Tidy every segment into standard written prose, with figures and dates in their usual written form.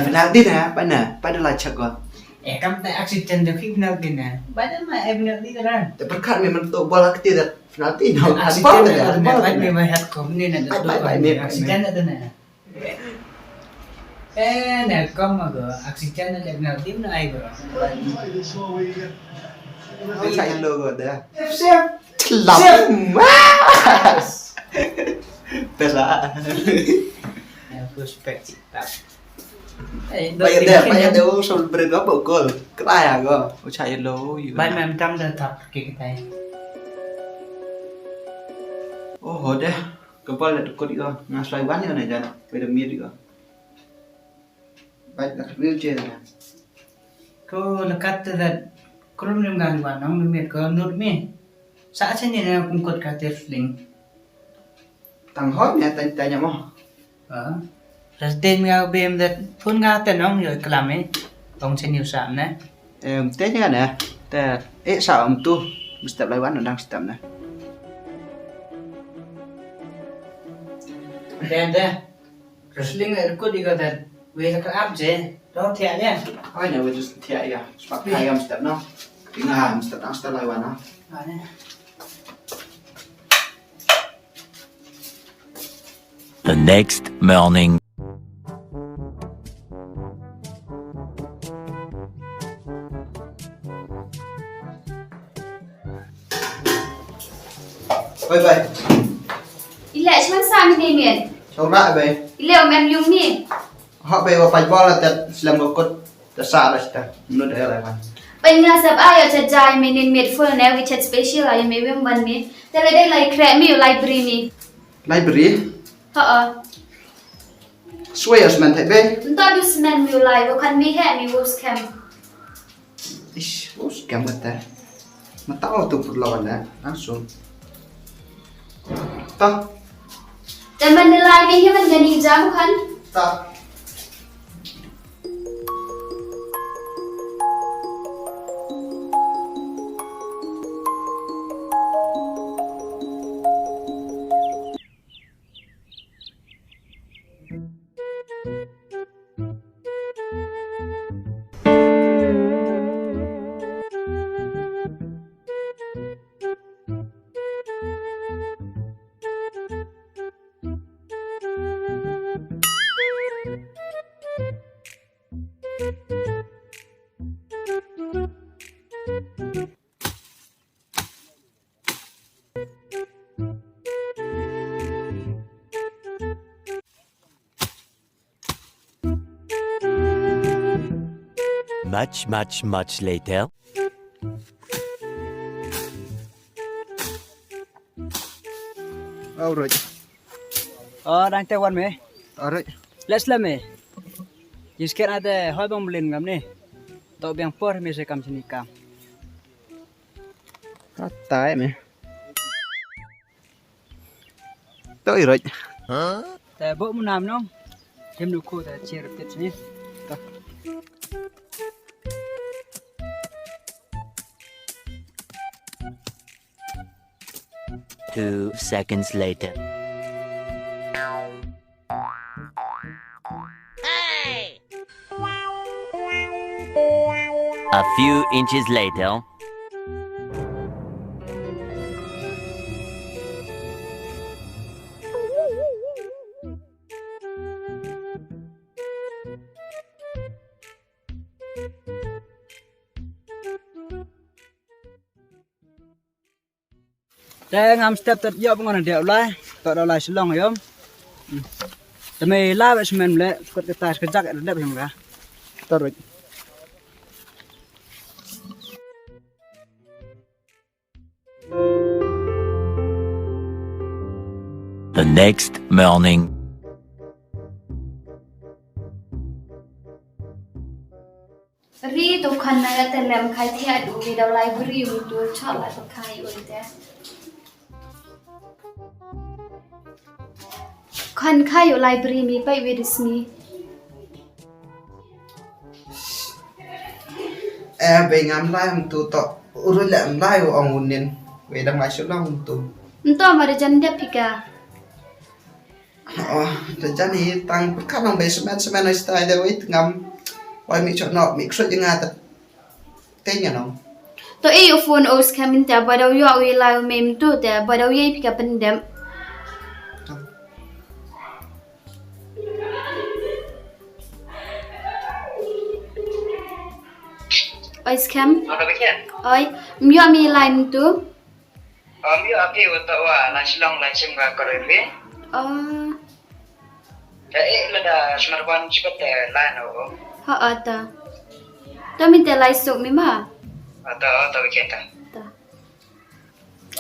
Penalti na, pada lacak kok. Kamu tak accident tu penalti na. Pada mah penalti kan. Terperkat memang tu bola ketidak penalti no. Accident na pada memang hat kom ni na. Accident na tu na. Na kom ago accident na penalti na ai go. Chạy logo dah. Siap. Mas. Pesa. Prospek cipta. Bây giờ xong bên đó bầu cồn cái này à cơ chạy lố Bạn mà trăm là thật cái tay. Ô hồi đấy cái bao là có đi không ngã xoay bán như này ra bây giờ miết đi không bây giờ wheelchair này Cô là cắt là cô lúc nằm gần vào nó miệt có nốt mi xã trên này là cũng cột cả tiệt lính thằng hot nè tay nhầm không rồi tên ngao bìm là phun ngao tên ông rồi làm ấy ông trên nhiều sạm nè thế như này nè thế sao ông tu step lại bán nó đang step này đây rồi lính lại cô đi gọi là về là cái áp chế đó thiệt nhé ai nhớ về just thiệt ya bắt hai em step nó tiếng hàm step lại bán nó The next morning. Ôi vậy Ile cuman sami ni men. Coba vậy Ile om yung ni. họ về vào phải bola thật là một cột thật xa là sitä nó để lại bạn Pai nga sab ayo cha jai menin made full na which had special ay may wim ban mi. Tala day like creme mi library mi. library Swears man thấy bên Unta du smen mi live wo kan mi he mi wo scam. ish bos kamu teh mà tao tụt lon nè langsung tao Teman de lai mi he man gani jam kan. tao Much later. đâu rồi đang teo quan mày ở đấy let's làm mày just get out there hỏi bông lên ngắm nè tao biang por mày sẽ cầm sini cam tay mày tới rồi tại bộ muốn làm nó thêm đủ khô tại chia được tiết nhé 2 seconds later. Hey! A few inches later. Đây ngam step tật dọc ngon đèo lại, tọt đầu lại xuống rồi không?แต่ไม่ล่าไปสมัยนั้นก็จะตายก็จักได้แบบนั้น tới rồi The next morning. Ri tu kan na ta lem khai thia du vi dau library mu tu chot la ta khai oi te kan khai library mi pai we dis mi về ngắm lai em tụ tọ rồi lại lai của ông nên Về đăng lại số long tụ. Entah mari jan dia pika. Jadi tang kan nang be semen ai style de wait ngam. Wai mi chot nok mi khrut yang ngata. Tenya nong. To e phone o scam inta badau yo we la mem tu te badau ye pika pendem. Oi scam. Ada bagian. Oi, myo mi line tu. Yo api untuk la silong la simga korebe. Lada smartphone cepat lain oh. Ha ata. To mi te lai sok mi ma. Atau bagian ta. Ta.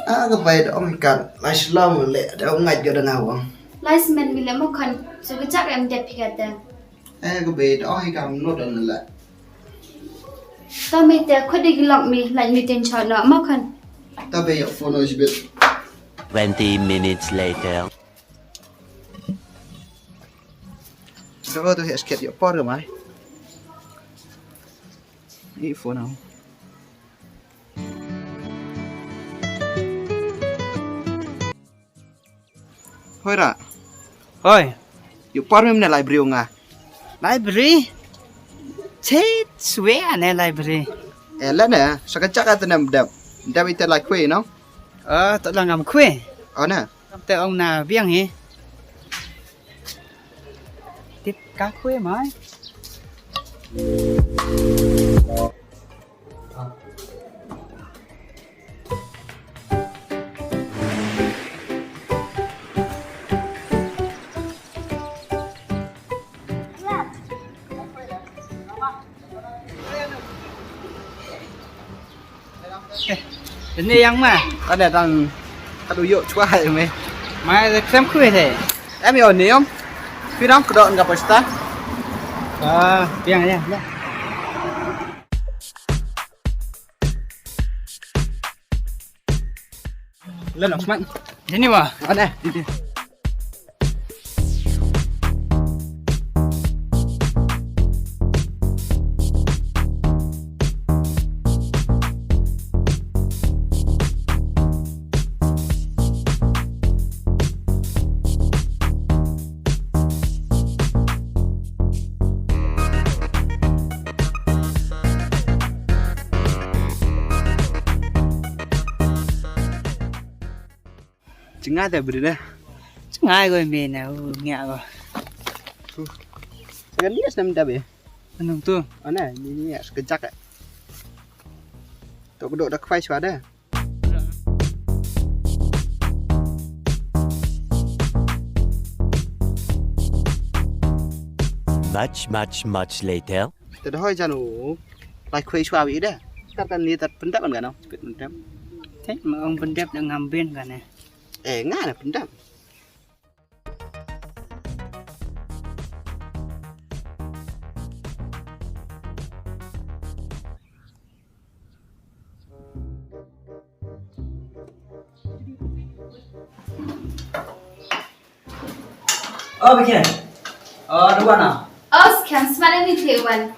Cái về đó mình cần lại long lệ để ông ngạch cho đằng nào không? Lai semen mi le mo kan. So ke chak em dia pika te. Cái về đó hay cầm nốt đằng lại. To mi te khodi gilok mi lai mi ten chot no mo kan. Ta về ở phone rồi biết. 20 minutes later. Đó tôi sẽ sketch ở pod rồi mày. Ý phone nào? Thôi ra. Oi,อยู่pod mình này library không à? library. Chet suwe ane library. Lên nè, sao cái chắc là tên nằm đập. Đập itu like quay nó. Tak lah ngam kue. Nè. Te ông na biang hi. Tip ka kue mai. Ini yang mah. Ada tang kado yuk cuai mày. Mai xem kue thế. Em hiểu ní không? Khi đó đoạn gặp phải Biang ya. lên học mạnh. Sini mah. Nè, đi đi. Chứng ai tại bữa đây? Ngai rồi mình nào nghe rồi. Cái biết xem đã bị. Anh không tu. Nè, như cái chắc ấy. Tôi có độ đã quay xóa đây. Much later. Từ đó hơi ra nụ lại quay xóa bị đấy. Các bạn đi tập phân tích bằng cái nào? Phân tích. Thế mà ông phân đẹp đang ngầm bên cả này. Ngã là phân tích. Bagian. Dua na. Scam smart mi te wan.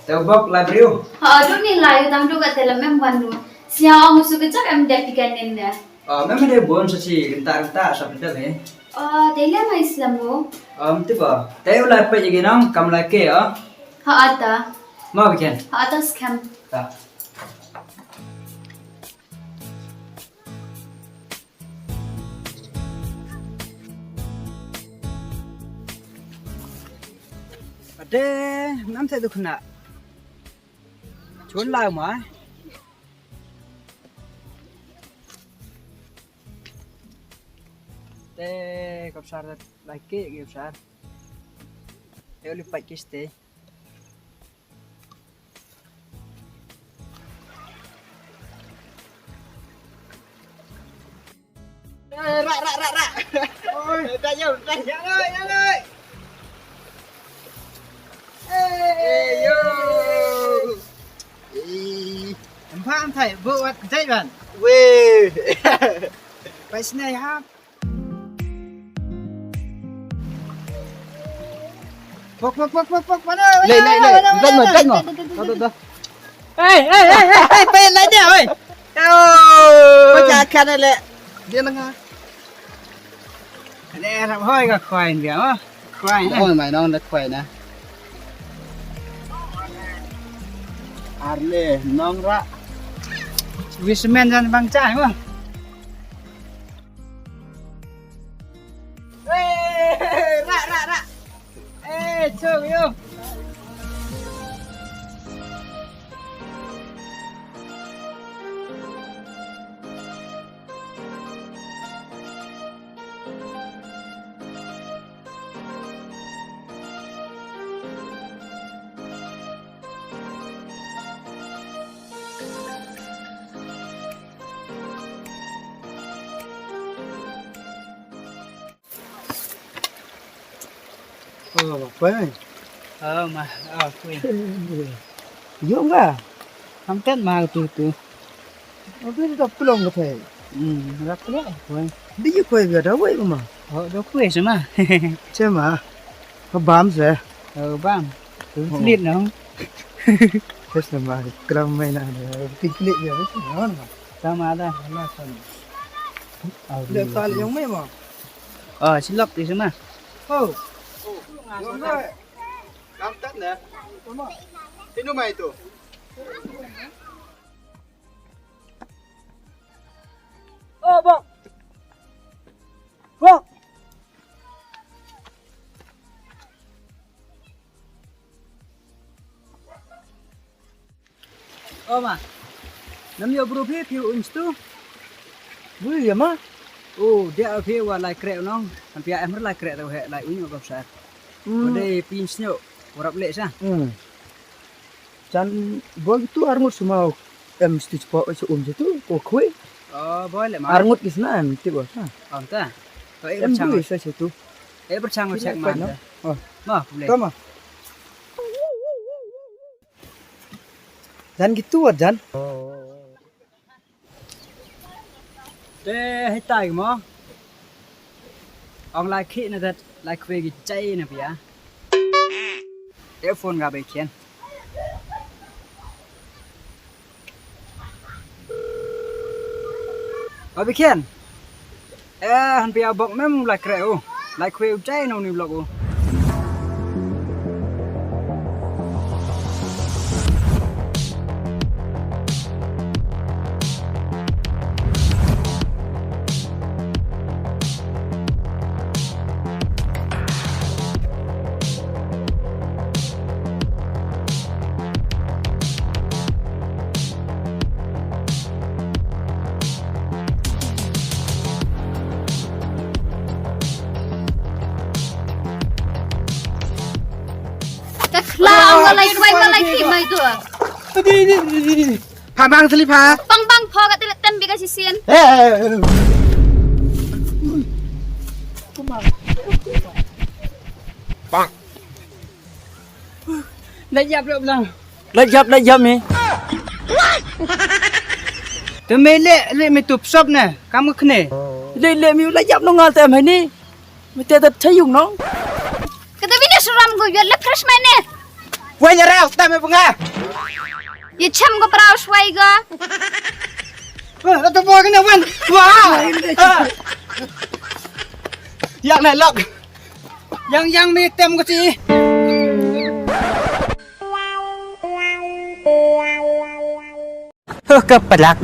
Teu bok library. Ha du ni lai tang du ka te la mem wan nu. Sia ong su ke chak em dia pika nen dia. Memang dia bon sesi genta-genta seperti ni. Dele mai islamu. Tiba. Teu lah apa jadi nam kam lagi ya. Ha ata. Mau bagian. Ha ata scam. Tak. Ada nam saya tu kena. Cuốn lại mà. Te kapsar lagi kapsar. Te oli pakis te. Ra. Ôi, ra vô ơi. Ê yo. Em paham thầy vợ dậy bạn. Weh. Phải xin này ha. Bok mana? Lên, đánh một. Đó. Ê, phải lấy đi ơi. Baca kan le. Dia nengah. Để làm hơi cả khoai kìa á. Khoai nhá. Ôi mày non đất khỏe nè. Arle nong ra. Vì cement ra bằng trái quá. Ê, ra. Ê, chơi yêu. Quên. Mà, quên. Dũng à? Không tết mà từ. Nó biết đọc cái lòng có thể. Rất lẽ, quên. Đi như quay về đó vậy mà. Đâu quên rồi mà. Chứ mà. Nó bám rồi. Bám. Liệt nữa không? Thế sao mà cái lòng mày này kinh liệt rồi đấy. Nó mà. Sao mà đây? Để phải giống mấy mà. Xin lọc thì sao mà. Đúng rồi. Làm tắt nè. Thế nó mày tụ. Bông. Mà. Nam yo bro phe phiu instu. Vui gì mà. Dia phiu wa lai kreu nong. Kan pia em lai kreu tau he lai unyo gap sa. Ode pin snyo. Orap le sa. Chan begitu arngut semua mesti cepat situ kue. Boleh mah. Arngut di sana mesti bos. Ta. Em beli saya situ. Bercang cek mana. Mah boleh. Tama. Jangan gitu Jan. Hay tay mà. Ông lại khi nó thật lại về cái chay nè bia. Earphone gặp bị chén. Bị chén. Hắn bia bọc mem lại kêu, lại kêu chay nó niu lọc. Lah, ông lại quay mà lại khi mày tụi. Đi. Phá bang thili phá. Bang pho cái tên tên bị cái gì xiên. Bang. Lấy dập được lần. Lấy dập mi. Tụi mày lệ mày tụp shop nè, cắm cái này. Lệ mi lấy dập nó ngon tèm hay ni. Mày tèm thấy dùng nó. Cái tên video seram gue jual fresh man nè. Quay nhà rau tèm mày bunga. Ye cham gue perau sway gue. Tao bôi cái nào quên. Wow. Dạng này lọc. Yang mày tem cái gì? Kepelak.